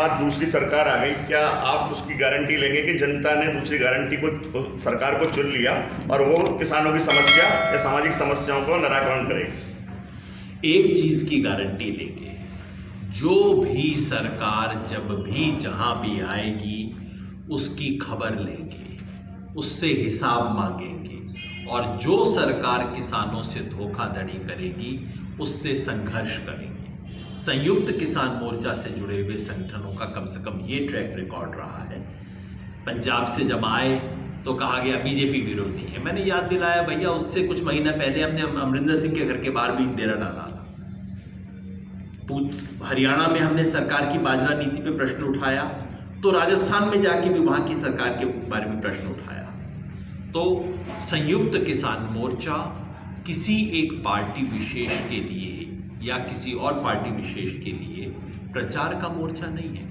बाद दूसरी सरकार आ गई, क्या आप उसकी गारंटी लेंगे कि जनता ने दूसरी गारंटी को सरकार को चुन लिया और वो किसानों की समस्या या सामाजिक समस्याओं को निराकरण करेगी? एक चीज़ की गारंटी लेंगे, जो भी सरकार जब भी जहाँ भी आएगी उसकी खबर लेंगे, उससे हिसाब मांगेंगे, और जो सरकार किसानों से धोखाधड़ी करेगी उससे संघर्ष करेंगे। संयुक्त किसान मोर्चा से जुड़े हुए संगठनों का कम से कम ये ट्रैक रिकॉर्ड रहा है। पंजाब से जब आए तो कहा गया बीजेपी विरोधी है। मैंने याद दिलाया भैया उससे कुछ महीना पहले हमने अमरिंदर सिंह के घर के बाहर भी डेरा डाला था। हरियाणा में हमने सरकार की बाजरा नीति पे प्रश्न उठाया, तो राजस्थान में जाके भी वहाँ की सरकार के बारे में प्रश्न उठाया। तो संयुक्त किसान मोर्चा किसी एक पार्टी विशेष के लिए या किसी और पार्टी विशेष के लिए प्रचार का मोर्चा नहीं है।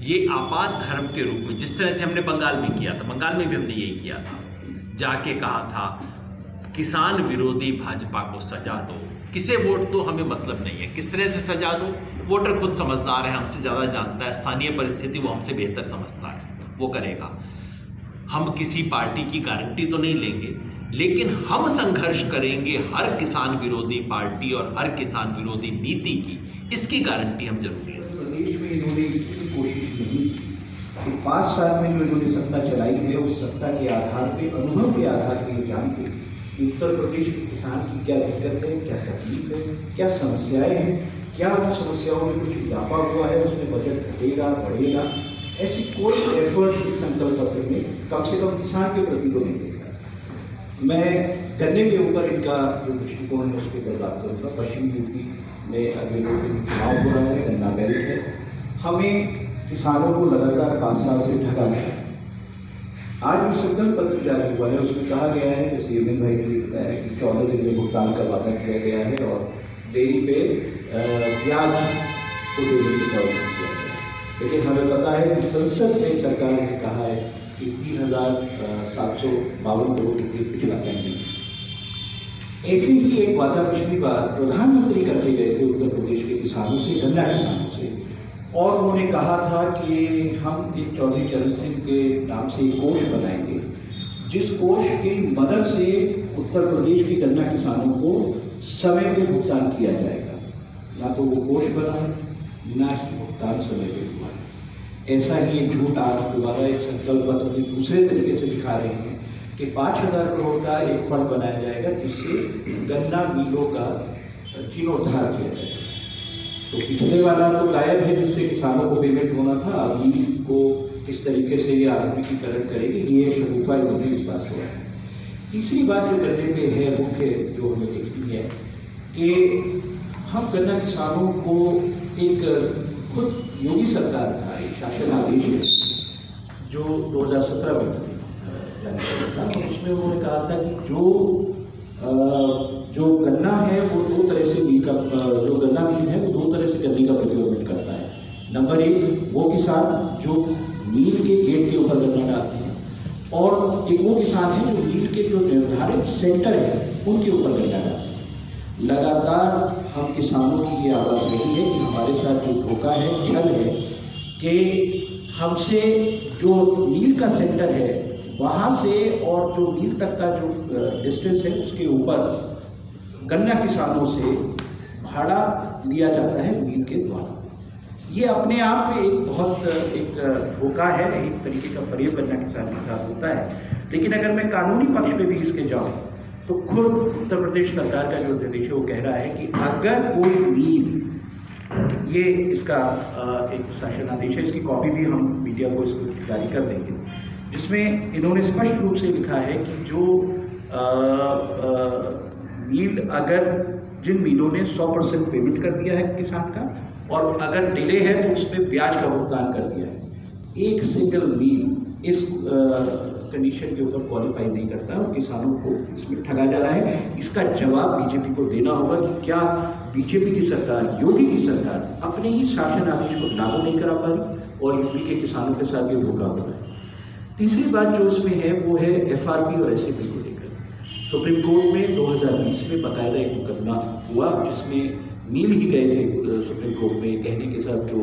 ये आपात धर्म के रूप में, जिस तरह से हमने बंगाल में किया था, बंगाल में भी हमने यही किया था, जाके कहा था किसान विरोधी भाजपा को सजा दो, किसे वोट दो हमें मतलब नहीं है, किस तरह से सजा दो वोटर खुद समझदार है, हमसे ज़्यादा जानता है, स्थानीय परिस्थिति वो हमसे बेहतर समझता है, वो करेगा। हम किसी पार्टी की गारंटी तो नहीं लेंगे, लेकिन हम संघर्ष करेंगे हर किसान विरोधी पार्टी और हर किसान विरोधी नीति की, इसकी गारंटी हम जरूर लेंगे। प्रदेश में इन्होंने कोशिश नहीं की कि 5 साल में जो इन्होंने सत्ता चलाई है उस सत्ता के आधार पे, अनुभव के आधार पे जानते कि उत्तर प्रदेश के किसान की क्या दिक्कत है, क्या तकलीफ है, क्या समस्याएं हैं, क्या उन समस्याओं में कुछ इजाफा हुआ है, उसमें बजट घटेगा बढ़ेगा, ऐसी कोई एफर्ट इस संकल्प पत्र में कम से कम किसान के प्रति तो नहीं देखा। मैं गन्ने के ऊपर इनका जो दृष्टिकोण है उसके ऊपर बात करूँगा। पश्चिमी यूपी में अगले 2 दिन चुनाव हो रहा है, गन्ना बेल्ट है, हमें किसानों को लगातार 5 साल से ठगा गया है। आज जो संकल्प पत्र जारी हुआ है उसमें कहा गया है, जैसे योगेंद्र भाई ने बताया कि 14 दिन में भुगतान का वादा किया गया है और देरी पे ब्याज को देने की प्रावधान किया गया है। लेकिन हमें पता है कि संसद में सरकार ने कहा है कि 3,752 करोड़ रुपये पिछला पेंडिंग। ऐसे ही एक वादा पिछली बार प्रधानमंत्री करके गए थे उत्तर प्रदेश के किसानों से, गन्ना किसानों से, और उन्होंने कहा था कि हम एक चौधरी चरण सिंह के नाम से एक कोष बनाएंगे, जिस कोष की मदद से उत्तर प्रदेश के गन्ना किसानों को समय पे भुगतान किया जाएगा। ना तो वो कोष बना, ना ही भुगतान समय पे हुआ। ऐसा ही एक झूठ आज दोबारा एक संकल्प पत्र में दूसरे तरीके से दिखा रहे हैं कि 5,000 करोड़ का एक फंड बनाया जाएगा जिससे गन्ना मिलों का जीर्णोद्धार किया जाएगा। तो पिछले वाला तो गायब है जिससे किसानों को पेमेंट होना था, अभी को किस तरीके से ये आधुनिकीकरण करेगी, ये शगुफा इन्होंने इस बात छोड़ा है। तीसरी बात जो करने पे है मुख्य जो हमें देखनी है कि हम गन्ना किसानों को एक खुद योगी सरकार का एक शासन आदेश है जो 2017 में जारी था, उसमें उन्होंने कहा था कि जो गन्ना है वो 2 तरह से मिल का, जो गन्ना मिल है वो 2 तरह से गन्ने का प्रोक्योरमेंट करता है। नंबर 1 वो किसान जो मिल के गेट के ऊपर गन्ना डालते हैं, और एक वो किसान है जो मिल के जो निर्धारित सेंटर है उनके ऊपर गन्ना डालते हैं। लगातार हम किसानों की ये आवाज़ रही है कि हमारे साथ जो धोखा है, छल है, कि हमसे जो मील का सेंटर है वहाँ से और जो मील तक का जो डिस्टेंस है उसके ऊपर गन्ना किसानों से भाड़ा लिया जाता है मील के द्वारा। ये अपने आप में एक बहुत एक धोखा है, एक तरीके का फरेब गन्ना किसान के साथ होता है। लेकिन अगर मैं कानूनी पक्ष पे भी इसके जाऊँ तो खुद उत्तर प्रदेश सरकार का जो निर्देश है वो कह रहा है कि अगर कोई मील, ये इसका एक शासन आदेश है, इसकी कॉपी भी हम मीडिया को इसको जारी कर देंगे, जिसमें इन्होंने स्पष्ट रूप से लिखा है कि जो मील, अगर जिन मीलों ने 100% पेमेंट कर दिया है किसान का और अगर डिले है तो उस पर ब्याज का भुगतान कर दिया है, एक सिंगल मील इस कंडीशन के ऊपर क्वालिफाई नहीं करता और किसानों को इसमें ठगा जा रहा है। इसका जवाब बीजेपी को देना होगा कि क्या बीजेपी की सरकार, योगी की सरकार अपने ही शासन आदेश को लागू नहीं करा पा रही और यूपी के किसानों के साथ ये धोखा हो रहा है। तीसरी बात जो इसमें है वो है FRP और SAP को लेकर। सुप्रीम कोर्ट में 2020 में बाकायदा एक मुकदमा हुआ जिसमें मिल ही गए थे सुप्रीम कोर्ट में कहने के साथ जो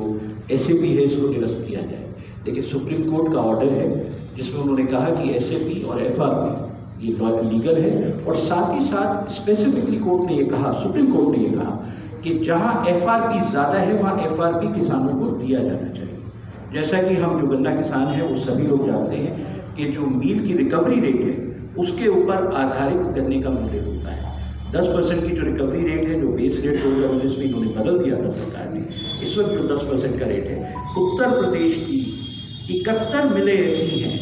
SAP है इसको निरस्त किया जाए। लेकिन सुप्रीम कोर्ट का ऑर्डर है जिसमें उन्होंने कहा कि SAP और FRP ये लीगल है, और साथ ही साथ स्पेसिफिकली कोर्ट ने ये कहा, सुप्रीम कोर्ट ने ये कहा कि जहां FRP ज़्यादा है वहां FRP किसानों को दिया जाना चाहिए। जैसा कि हम जो गन्ना किसान हैं वो सभी लोग जानते हैं कि जो मील की रिकवरी रेट है उसके ऊपर आधारित गन्ने का मूल्य होता है। 10% की जो रिकवरी रेट है, जो बेस रेट 2019 में इन्होंने बदल दिया था सरकार ने, इस वक्त जो 10% का रेट है, उत्तर प्रदेश की 71 मिलें ऐसी हैं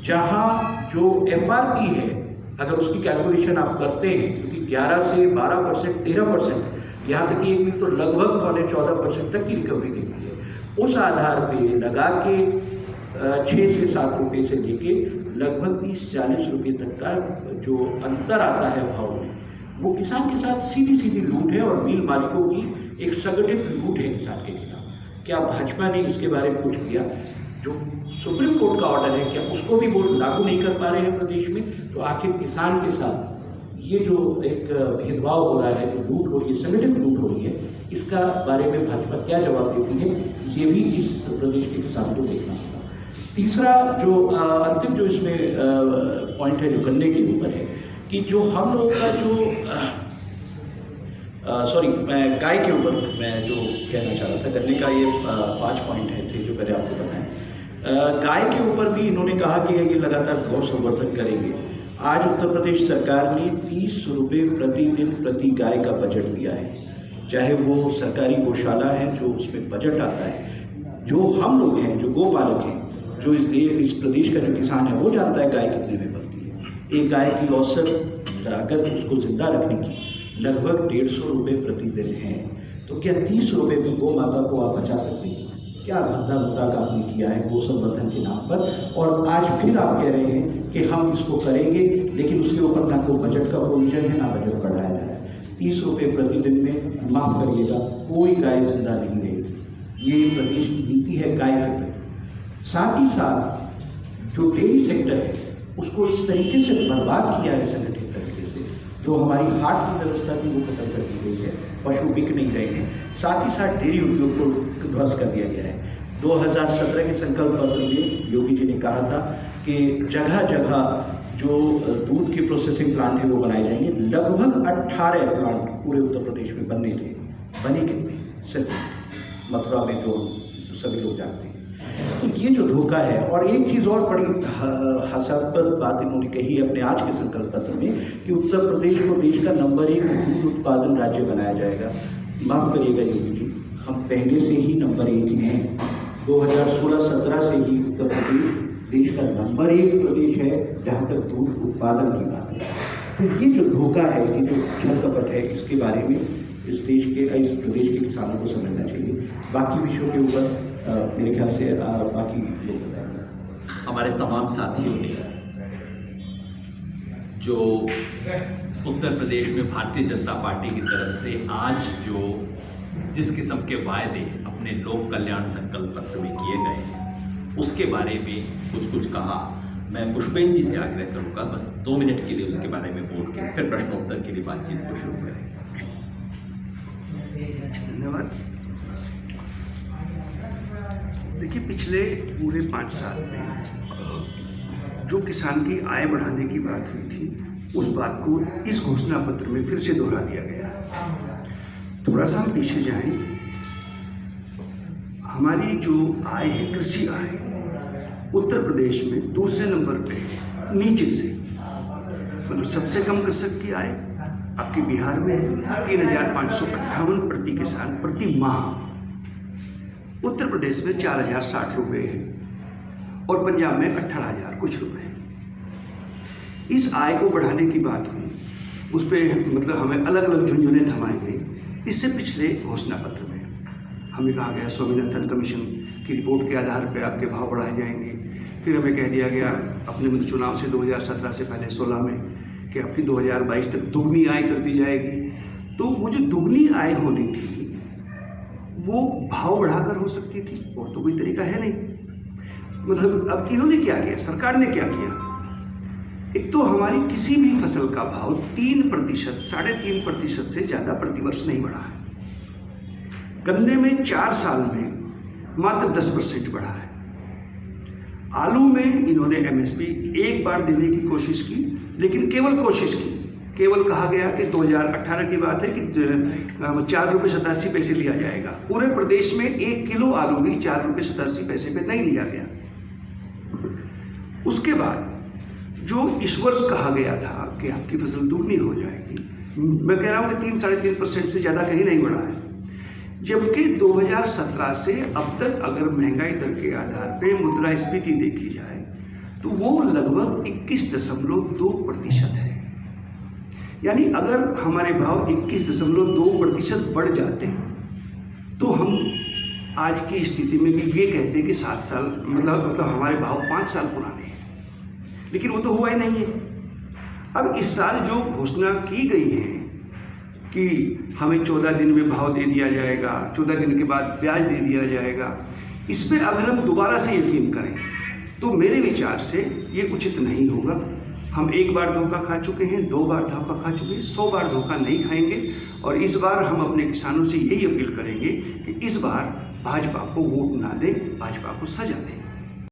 जहां जो FRP है, अगर उसकी कैलकुलेशन आप करते हैं, क्योंकि 11 से 12%, 13%, यहाँ तक कि एक मिल तो लगभग 14% तक की रिकवरी देती है। उस आधार पे लगा के 6 से 7 रुपये से लेके लगभग 30-40 रुपये तक का जो अंतर आता है भाव में, वो किसान के साथ सीधी सीधी लूट है और मिल मालिकों की एक संगठित लूट है किसान के खिलाफ। क्या भाजपा ने इसके बारे में कुछ किया? जो सुप्रीम कोर्ट का ऑर्डर है, क्या उसको भी वो लागू नहीं कर पा रहे हैं प्रदेश में? तो आखिर किसान के साथ ये जो एक भेदभाव हो रहा है, जो लूट हो रही है, संगठित लूट हो रही है, इसका बारे में भाजपा क्या जवाब देती है, ये भी इस प्रदेश के किसान को देखना होगा। तीसरा जो अंतिम जो इसमें पॉइंट है, जो गन्ने के ऊपर है, कि जो हम लोगों का जो मैं गाय के ऊपर मैं जो कहना चाह रहा था, गन्ने का ये 5 पॉइंट थे जो मैंने आपको बताया। गाय के ऊपर भी इन्होंने कहा कि ये लगातार गौ संवर्धन करेंगे। आज उत्तर प्रदेश सरकार ने 30 रुपये प्रतिदिन प्रति गाय का बजट दिया है। चाहे वो सरकारी गौशाला है जो उसमें बजट आता है, जो हम लोग हैं, जो गोपालक हैं, जो इस प्रदेश का जो किसान है वो जानता है गाय कितने में बनती है। एक गाय की औसत लागत उसको जिंदा रखने की लगभग 150 रुपये प्रतिदिन है। तो क्या 30 रुपये में गौ माता को आप बचा सकते हैं? क्या भद्दा मजाक आपने किया है गौ संवर्धन के नाम पर, और आज फिर आप कह रहे हैं कि हम इसको करेंगे, लेकिन उसके ऊपर ना कोई बजट का प्रोविजन है, ना बजट बढ़ाया जा रहा है। 30 रुपये प्रतिदिन में, माफ़ करिएगा, कोई गाय जिंदा नहीं रहेगी। ये प्रदेश की नीति है गाय के प्रति। साथ ही साथ जो डेयरी सेक्टर है उसको इस तरीके से बर्बाद किया है संगठित तरीके से, जो हमारी हाट की व्यवस्था थी वो खत्म कर दी गई है, पशु बिक नहीं रहे हैं। साथ ही साथ डेयरी उद्योग को ध्वस्त कर दिया गया है। 2017 के संकल्प पत्र में योगी जी ने कहा था कि जगह जगह जो दूध के प्रोसेसिंग प्लांट है वो बनाए जाएंगे। लगभग 18 प्लांट पूरे उत्तर प्रदेश में बनने थे, बने कितने? सिर्फ मथुरा में, जो सभी लोग जानते हैं। तो ये जो धोखा है, और एक चीज़ और बड़ी हास्यास्पद बात इन्होंने कही अपने आज के संकल्प पत्र में कि उत्तर प्रदेश को देश का नंबर 1 दूध उत्पादन राज्य बनाया जाएगा। माफ़ करिएगा योगी जी, हम पहले से ही नंबर 1 हैं। 2016-17 से ही उत्तर प्रदेश देश का नंबर 1 प्रदेश है जहाँ तक दूध उत्पादन की बात है। तो ये जो धोखा है, ये जो छल कपट है, इसके बारे में इस प्रदेश के किसानों को समझना चाहिए। बाकी विषयों के ऊपर मेरे ख्याल से बाकी लोग बताएंगे। हमारे तमाम साथियों ने जो उत्तर प्रदेश में भारतीय जनता पार्टी की तरफ से आज जो जिस किस्म के वायदे अपने लोक कल्याण संकल्प पत्र में किए गए हैं उसके बारे में कुछ कहा। मैं पुष्पेन जी से आग्रह करूंगा बस 2 मिनट के लिए उसके बारे में बोल के फिर प्रश्नोत्तर के लिए बातचीत को शुरू करें। धन्यवाद। देखिए, पिछले पूरे 5 साल में जो किसान की आय बढ़ाने की बात हुई थी उस बात को इस घोषणा पत्र में फिर से दोहरा दिया गया। थोड़ा सा हम पीछे जाएं। हमारी जो आय है, कृषि आय, उत्तर प्रदेश में दूसरे नंबर पे है, नीचे से। मतलब सबसे कम कृषक की आय आपके बिहार में 3,558 प्रति किसान प्रति माह। उत्तर प्रदेश में 4,060 रुपये है और पंजाब में 18,000 कुछ रुपए। इस आय को बढ़ाने की बात हुई, उस पर मतलब हमें अलग अलग झुंझुने थमाई गई। इससे पिछले घोषणा पत्र में हमें कहा गया स्वामीनाथन कमीशन की रिपोर्ट के आधार पर आपके भाव बढ़ाए जाएंगे। फिर हमें कह दिया गया अपने मतलब चुनाव से 2017 से पहले 16 में कि आपकी 2022 तक दुगनी आय कर दी जाएगी। तो वो जो दुगनी आय होनी थी वो भाव बढ़ाकर हो सकती थी, और तो कोई तरीका है नहीं। मतलब अब इन्होंने क्या किया, सरकार ने क्या किया? एक तो हमारी किसी भी फसल का भाव 3%, 3.5% से ज़्यादा प्रतिवर्ष नहीं बढ़ा है। गन्ने में 4 साल में मात्र 10% बढ़ा है। आलू में इन्होंने एमएसपी एक बार देने की कोशिश की, लेकिन केवल कोशिश की। केवल कहा गया कि 2018 की बात है कि 4 रुपये 87 पैसे लिया जाएगा। पूरे प्रदेश में 1 किलो आलू भी 4 रुपये 87 पैसे पे नहीं लिया गया। उसके बाद जो इस वर्ष कहा गया था कि आपकी फसल दुगनी हो जाएगी, मैं कह रहा हूँ कि 3-3.5% से ज़्यादा कहीं नहीं बढ़ा है। जबकि 2017 से अब तक अगर महंगाई दर के आधार पर मुद्रास्फीति देखी जाए तो वो लगभग 21.2% है। यानी अगर हमारे भाव 21.2% बढ़ जाते तो हम आज की स्थिति में भी ये कहते हैं कि 7 साल मतलब हमारे भाव 5 साल पुराने हैं, लेकिन वो तो हुआ ही नहीं है। अब इस साल जो घोषणा की गई है कि हमें 14 दिन में भाव दे दिया जाएगा, 14 दिन के बाद ब्याज दे दिया जाएगा, इस पे अगर हम दोबारा से यकीन करें तो मेरे विचार से ये उचित नहीं होगा। हम एक बार धोखा खा चुके हैं, 2 बार धोखा खा चुके हैं, 100 बार धोखा नहीं खाएंगे। और इस बार हम अपने किसानों से यही अपील करेंगे कि इस बार भाजपा को वोट ना दें, भाजपा को सजा दें।